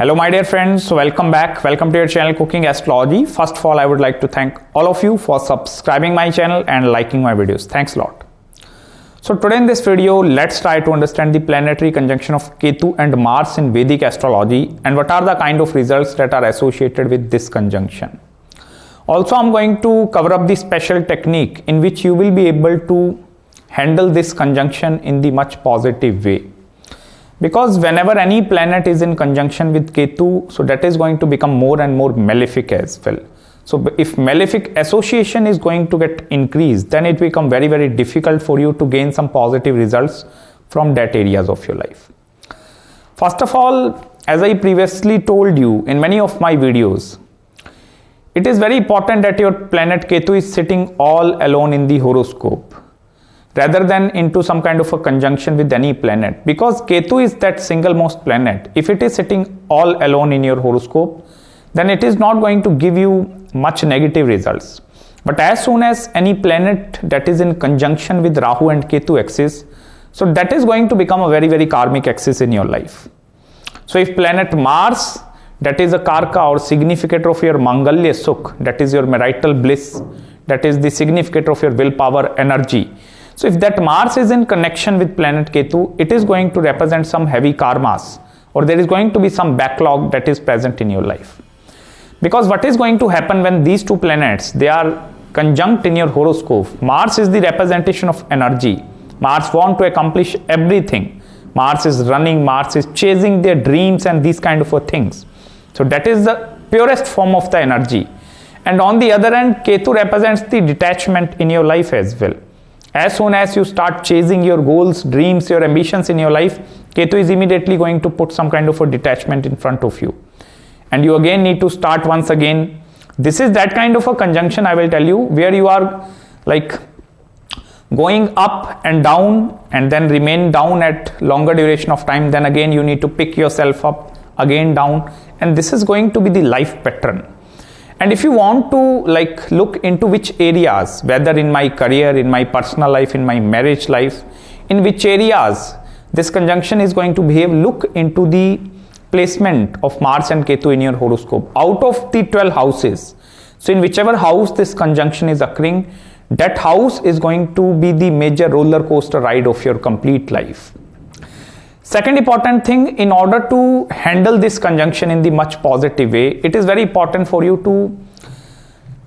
Hello my dear friends, welcome back. Welcome to your channel Cooking Astrology. First of all, I would like to thank all of you for subscribing my channel and liking my videos. Thanks a lot. So today in this video, let's try to understand the planetary conjunction of Ketu and Mars in Vedic astrology and what are the kind of results that are associated with this conjunction. Also, I'm going to cover up the special technique in which you will be able to handle this conjunction in the much positive way. Because whenever any planet is in conjunction with Ketu, so that is going to become more and more malefic as well. So if malefic association is going to get increased, then it becomes very, very difficult for you to gain some positive results from that areas of your life. First of all, as I previously told you in many of my videos, it is very important that your planet Ketu is sitting all alone in the horoscope, rather than into some kind of a conjunction with any planet, because Ketu is that single most planet. If it is sitting all alone in your horoscope, then it is not going to give you much negative results. But as soon as any planet that is in conjunction with Rahu and Ketu axis, so that is going to become a very, very karmic axis in your life. So if planet Mars, that is a karka or significator of your Mangalya Sukh, that is your marital bliss, that is the significator of your willpower energy. So if that Mars is in connection with planet Ketu, it is going to represent some heavy karmas, or there is going to be some backlog that is present in your life. Because what is going to happen when these two planets, they are conjunct in your horoscope? Mars is the representation of energy. Mars wants to accomplish everything. Mars is running, Mars is chasing their dreams and these kind of things. So that is the purest form of the energy. And on the other hand, Ketu represents the detachment in your life as well. As soon as you start chasing your goals, dreams, your ambitions in your life, Ketu is immediately going to put some kind of a detachment in front of you. And you again need to start once again. This is that kind of a conjunction, I will tell you, where you are like going up and down and then remain down at longer duration of time. Then again you need to pick yourself up, again down. And this is going to be the life pattern. And if you want to look into which areas, whether in my career, in my personal life, in my marriage life, in which areas this conjunction is going to behave, look into the placement of Mars and Ketu in your horoscope out of the 12 houses. So in whichever house this conjunction is occurring, that house is going to be the major roller coaster ride of your complete life. Second important thing, in order to handle this conjunction in the much positive way, it is very important for you to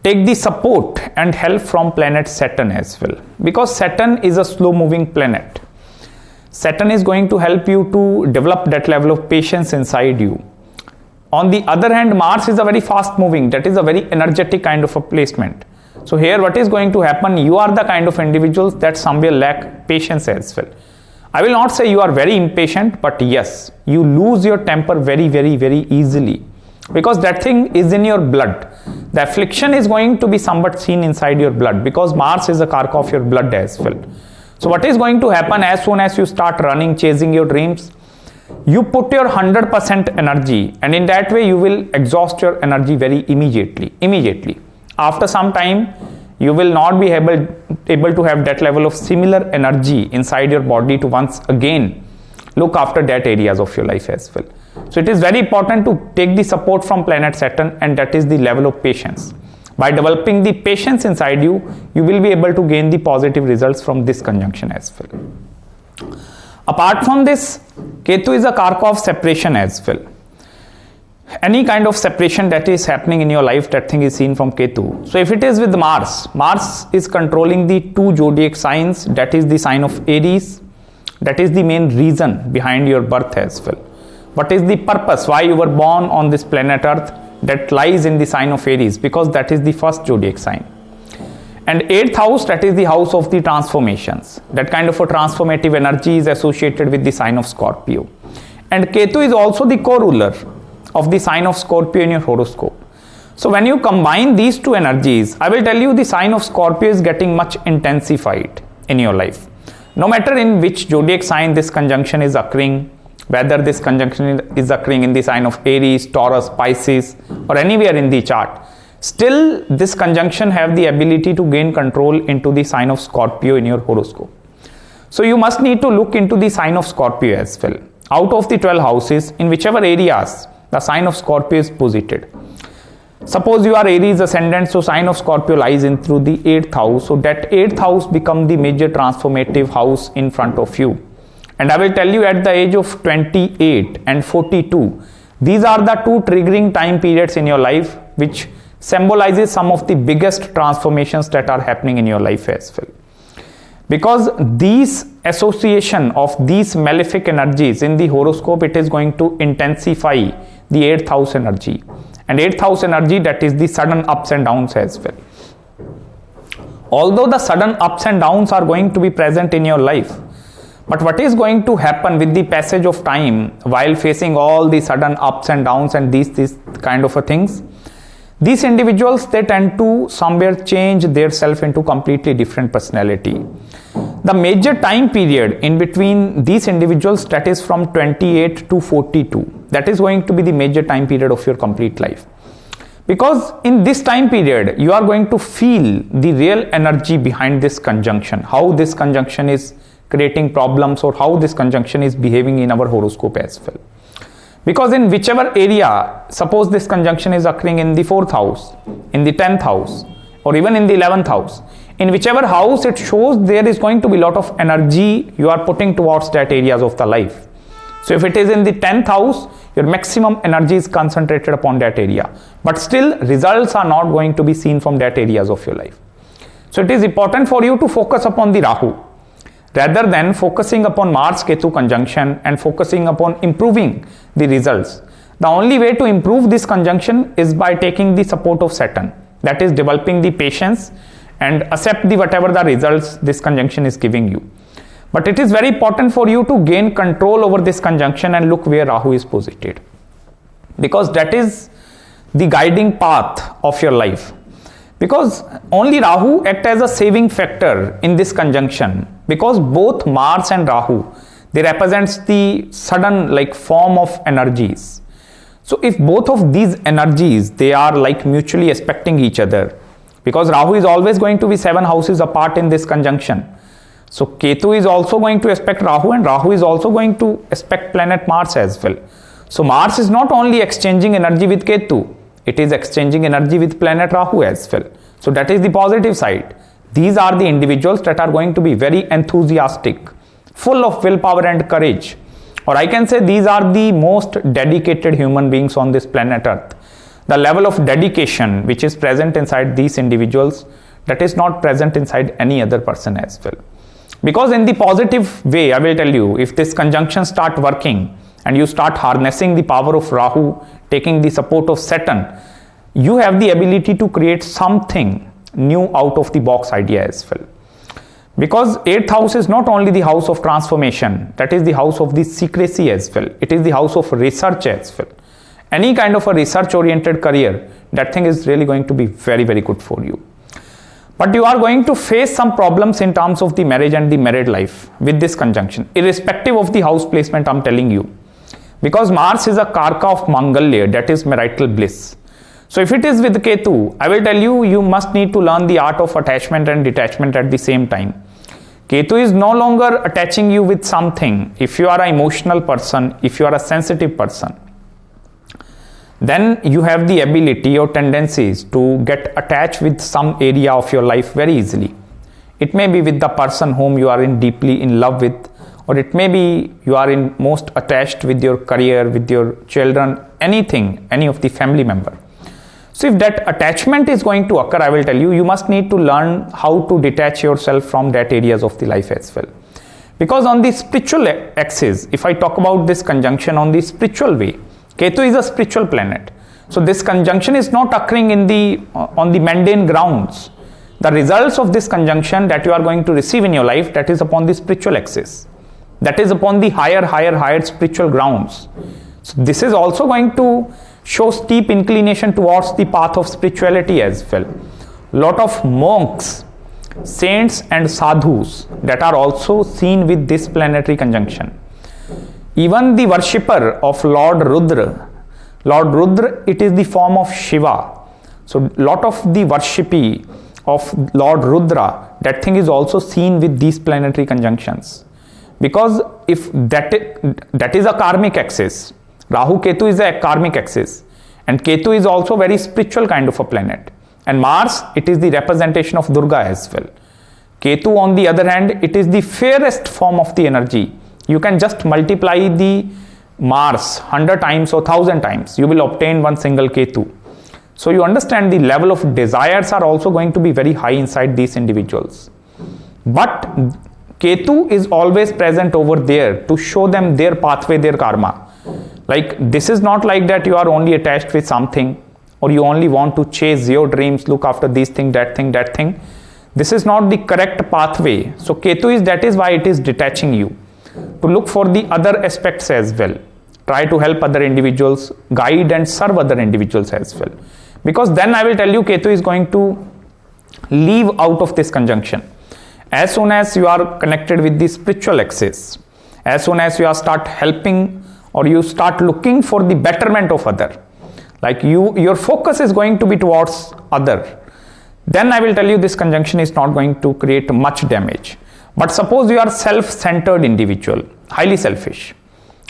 take the support and help from planet Saturn as well. Because Saturn is a slow moving planet. Saturn is going to help you to develop that level of patience inside you. On the other hand, Mars is a very fast moving, that is a very energetic kind of a placement. So here what is going to happen, you are the kind of individuals that somewhere lack patience as well. I will not say you are very impatient, but yes, you lose your temper very, very, very easily, because that thing is in your blood. The affliction is going to be somewhat seen inside your blood, because Mars is a karka of your blood as well. So what is going to happen as soon as you start running, chasing your dreams, you put your 100% energy, and in that way you will exhaust your energy very immediately. After some time, you will not be able to have that level of similar energy inside your body to once again look after that areas of your life as well. So it is very important to take the support from planet Saturn, and that is the level of patience. By developing the patience inside you, you will be able to gain the positive results from this conjunction as well. Apart from this, Ketu is a karka of separation as well. Any kind of separation that is happening in your life, that thing is seen from Ketu. So if it is with Mars, Mars is controlling the two zodiac signs, that is the sign of Aries. That is the main reason behind your birth as well. What is the purpose, why you were born on this planet Earth? That lies in the sign of Aries, because that is the first zodiac sign. And 8th house, that is the house of the transformations. That kind of a transformative energy is associated with the sign of Scorpio. And Ketu is also the co-ruler of the sign of Scorpio in your horoscope. So when you combine these two energies, I will tell you the sign of Scorpio is getting much intensified in your life. No matter in which zodiac sign this conjunction is occurring, whether this conjunction is occurring in the sign of Aries, Taurus, Pisces, or anywhere in the chart, still this conjunction have the ability to gain control into the sign of Scorpio in your horoscope. So you must need to look into the sign of Scorpio as well. Out of the 12 houses, in whichever areas the sign of Scorpio is posited. Suppose you are Aries ascendant, so sign of Scorpio lies in through the 8th house. So that 8th house become the major transformative house in front of you. And I will tell you, at the age of 28 and 42, these are the two triggering time periods in your life which symbolizes some of the biggest transformations that are happening in your life as well. Because these association of these malefic energies in the horoscope, it is going to intensify the 8th house energy. And 8th house energy, that is the sudden ups and downs as well. Although the sudden ups and downs are going to be present in your life, but what is going to happen with the passage of time while facing all the sudden ups and downs and these kind of things, these individuals, they tend to somewhere change their self into completely different personality. The major time period in between these individuals, that is from 28 to 42, that is going to be the major time period of your complete life. Because in this time period, you are going to feel the real energy behind this conjunction, how this conjunction is creating problems or how this conjunction is behaving in our horoscope as well. Because in whichever area, suppose this conjunction is occurring in the 4th house, in the 10th house, or even in the 11th house, in whichever house it shows, there is going to be a lot of energy you are putting towards that areas of the life. So if it is in the 10th house, your maximum energy is concentrated upon that area. But still, results are not going to be seen from that areas of your life. So it is important for you to focus upon the Rahu, rather than focusing upon Mars-Ketu conjunction and focusing upon improving the results. The only way to improve this conjunction is by taking the support of Saturn, that is developing the patience and accept the whatever the results this conjunction is giving you. But it is very important for you to gain control over this conjunction and look where Rahu is posited, because that is the guiding path of your life. Because only Rahu acts as a saving factor in this conjunction, because both Mars and Rahu, they represents the sudden form of energies. So if both of these energies, they are mutually aspecting each other, because Rahu is always going to be 7 houses apart in this conjunction. So Ketu is also going to aspect Rahu, and Rahu is also going to aspect planet Mars as well. So Mars is not only exchanging energy with Ketu, it is exchanging energy with planet Rahu as well. So that is the positive side. These are the individuals that are going to be very enthusiastic, full of willpower and courage. Or I can say these are the most dedicated human beings on this planet Earth. The level of dedication which is present inside these individuals, that is not present inside any other person as well. Because in the positive way, I will tell you, if this conjunction start working and you start harnessing the power of Rahu, taking the support of Saturn, you have the ability to create something new out of the box idea as well. Because 8th house is not only the house of transformation, that is the house of the secrecy as well. It is the house of research as well. Any kind of a research oriented career, that thing is really going to be very, very good for you. But you are going to face some problems in terms of the marriage and the married life with this conjunction, irrespective of the house placement I'm telling you. Because Mars is a Karka of Mangalya, that is marital bliss. So if it is with Ketu, I will tell you, you must need to learn the art of attachment and detachment at the same time. Ketu is no longer attaching you with something. If you are an emotional person, if you are a sensitive person, then you have the ability or tendencies to get attached with some area of your life very easily. It may be with the person whom you are deeply in love with, or it may be you are most attached with your career, with your children, anything, any of the family member. So if that attachment is going to occur, I will tell you, you must need to learn how to detach yourself from that areas of the life as well. Because on the spiritual axis, if I talk about this conjunction on the spiritual way, Ketu is a spiritual planet. So this conjunction is not occurring on the mundane grounds. The results of this conjunction that you are going to receive in your life, that is upon the spiritual axis. That is upon the higher spiritual grounds. So this is also going to show steep inclination towards the path of spirituality as well. Lot of monks, saints and sadhus that are also seen with this planetary conjunction. Even the worshipper of Lord Rudra, it is the form of Shiva. So lot of the worshipee of Lord Rudra, that thing is also seen with these planetary conjunctions. Because if that is a karmic axis, Rahu Ketu is a karmic axis, and Ketu is also very spiritual kind of a planet. And Mars, it is the representation of Durga as well. Ketu, on the other hand, it is the fairest form of the energy. You can just multiply the Mars 100 times or 1000 times, you will obtain one single Ketu. So you understand the level of desires are also going to be very high inside these individuals. But Ketu is always present over there to show them their pathway, their karma. Like, this is not like that you are only attached with something, or you only want to chase your dreams, look after this thing, that thing, that thing. This is not the correct pathway. So Ketu is, that is why it is detaching you to look for the other aspects as well. Try to help other individuals, guide and serve other individuals as well. Because then I will tell you, Ketu is going to leave out of this conjunction. As soon as you are connected with the spiritual axis, as soon as you are start helping or you start looking for the betterment of other, like your focus is going to be towards other, then I will tell you this conjunction is not going to create much damage. But suppose you are self-centered individual, highly selfish,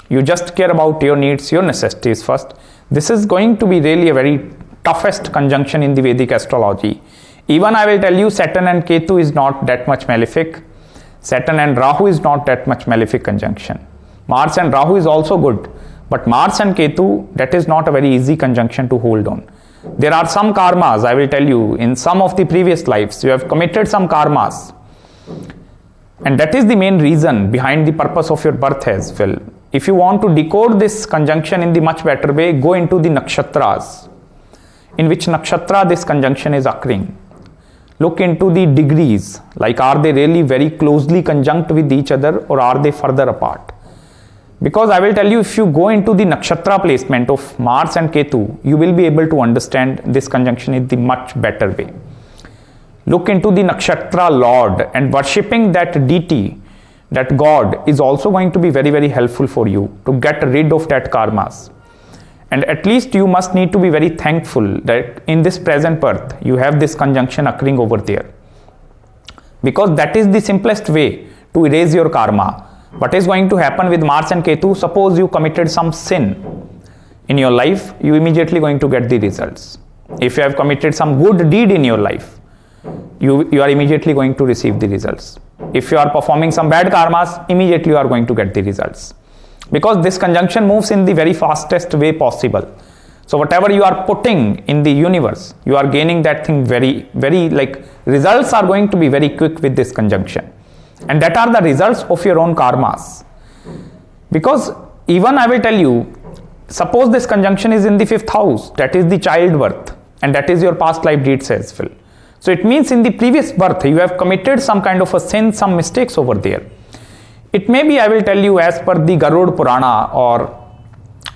you just care about your needs, your necessities first, this is going to be really a very toughest conjunction in the Vedic astrology. Even I will tell you, Saturn and Ketu is not that much malefic. Saturn and Rahu is not that much malefic conjunction. Mars and Rahu is also good, but Mars and Ketu, that is not a very easy conjunction to hold on. There are some karmas, I will tell you, in some of the previous lives, you have committed some karmas. And that is the main reason behind the purpose of your birth as well. If you want to decode this conjunction in the much better way, go into the nakshatras. In which nakshatra this conjunction is occurring. Look into the degrees, like are they really very closely conjunct with each other or are they further apart? Because I will tell you, if you go into the nakshatra placement of Mars and Ketu, you will be able to understand this conjunction in the much better way. Look into the nakshatra lord and worshipping that deity, that god, is also going to be very, very helpful for you to get rid of that karmas. And at least you must need to be very thankful that in this present birth, you have this conjunction occurring over there. Because that is the simplest way to erase your karma. What is going to happen with Mars and Ketu? Suppose you committed some sin in your life, you immediately going to get the results. If you have committed some good deed in your life, you are immediately going to receive the results. If you are performing some bad karmas, immediately you are going to get the results. Because this conjunction moves in the very fastest way possible. So whatever you are putting in the universe, you are gaining that thing very, very, like, results are going to be very quick with this conjunction. And that are the results of your own karmas. Because even I will tell you, suppose this conjunction is in the 5th house, that is the childbirth, and that is your past life deeds as well. So it means in the previous birth, you have committed some kind of a sin, some mistakes over there. It may be, I will tell you, as per the Garud Purana, or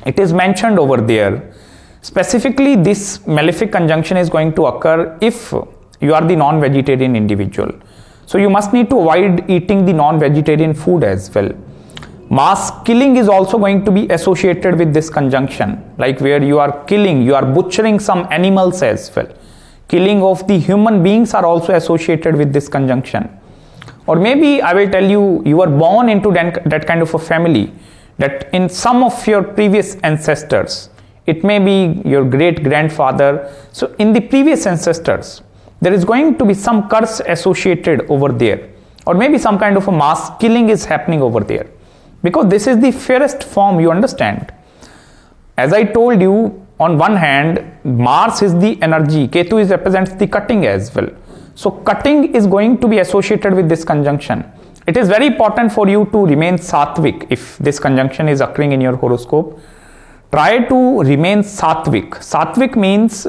it is mentioned over there, specifically this malefic conjunction is going to occur if you are the non-vegetarian individual. So you must need to avoid eating the non-vegetarian food as well. Mass killing is also going to be associated with this conjunction, like where you are killing, you are butchering some animals as well. Killing of the human beings are also associated with this conjunction. Or maybe I will tell you, you were born into that kind of a family that in some of your previous ancestors, it may be your great grandfather. So in the previous ancestors, there is going to be some curse associated over there. Or maybe some kind of a mass killing is happening over there. Because this is the fairest form, you understand. As I told you, on one hand, Mars is the energy, Ketu represents the cutting as well. So cutting is going to be associated with this conjunction. It is very important for you to remain sattvic if this conjunction is occurring in your horoscope. Try to remain sattvic. Sattvic means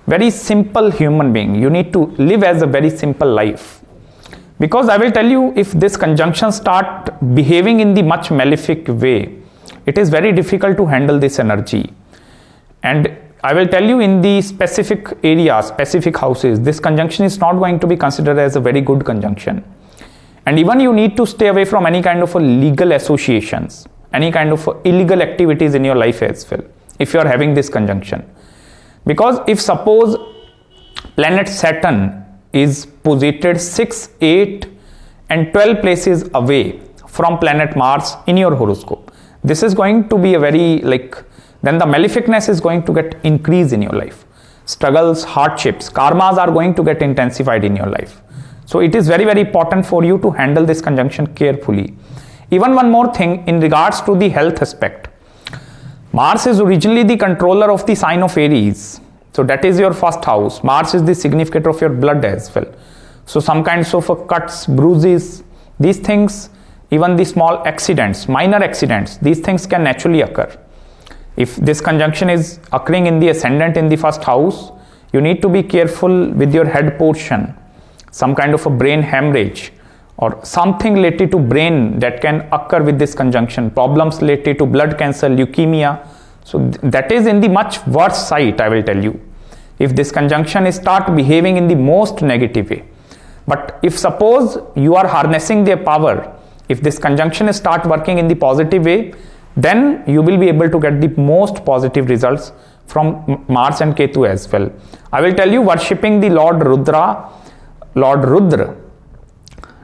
very simple human being. You need to live as a very simple life. Because I will tell you, if this conjunction start behaving in the much malefic way, it is very difficult to handle this energy. And I will tell you, in the specific areas, specific houses, this conjunction is not going to be considered as a very good conjunction. And even you need to stay away from any kind of legal associations, any kind of illegal activities in your life as well, if you are having this conjunction. Because if suppose planet Saturn is posited 6, 8 and 12 places away from planet Mars in your horoscope, this is going to be a very then the maleficness is going to get increased in your life. Struggles, hardships, karmas are going to get intensified in your life. So it is very, very important for you to handle this conjunction carefully. Even one more thing in regards to the health aspect. Mars is originally the controller of the sign of Aries. So that is your first house. Mars is the significator of your blood as well. So some kinds of cuts, bruises, these things, even the small accidents, minor accidents, these things can naturally occur. If this conjunction is occurring in the ascendant in the first house, you need to be careful with your head portion. Some kind of a brain hemorrhage or something related to brain that can occur with this conjunction. Problems related to blood cancer, leukemia. So that is in the much worse side, I will tell you. If this conjunction is start behaving in the most negative way. But if suppose you are harnessing their power, if this conjunction start working in the positive way, then you will be able to get the most positive results from Mars and Ketu as well. I will tell you, worshipping the Lord Rudra,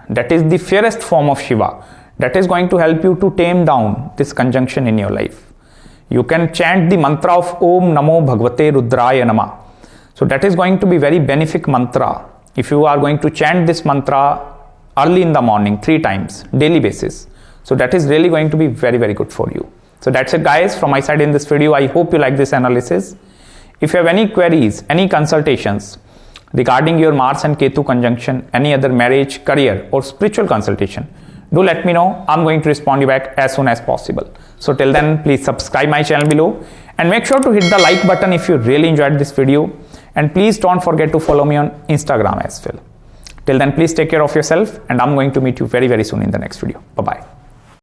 that is the fairest form of Shiva. That is going to help you to tame down this conjunction in your life. You can chant the mantra of Om Namo Bhagavate Rudraya Nama. So that is going to be very benefic mantra. If you are going to chant this mantra early in the morning 3 times, daily basis. So that is really going to be very, very good for you. So that's it guys from my side in this video. I hope you like this analysis. If you have any queries, any consultations regarding your Mars and Ketu conjunction, any other marriage, career or spiritual consultation, do let me know. I'm going to respond you back as soon as possible. So till then, please subscribe my channel below and make sure to hit the like button if you really enjoyed this video. And please don't forget to follow me on Instagram as well. Till then, please take care of yourself and I'm going to meet you very, very soon in the next video. Bye-bye.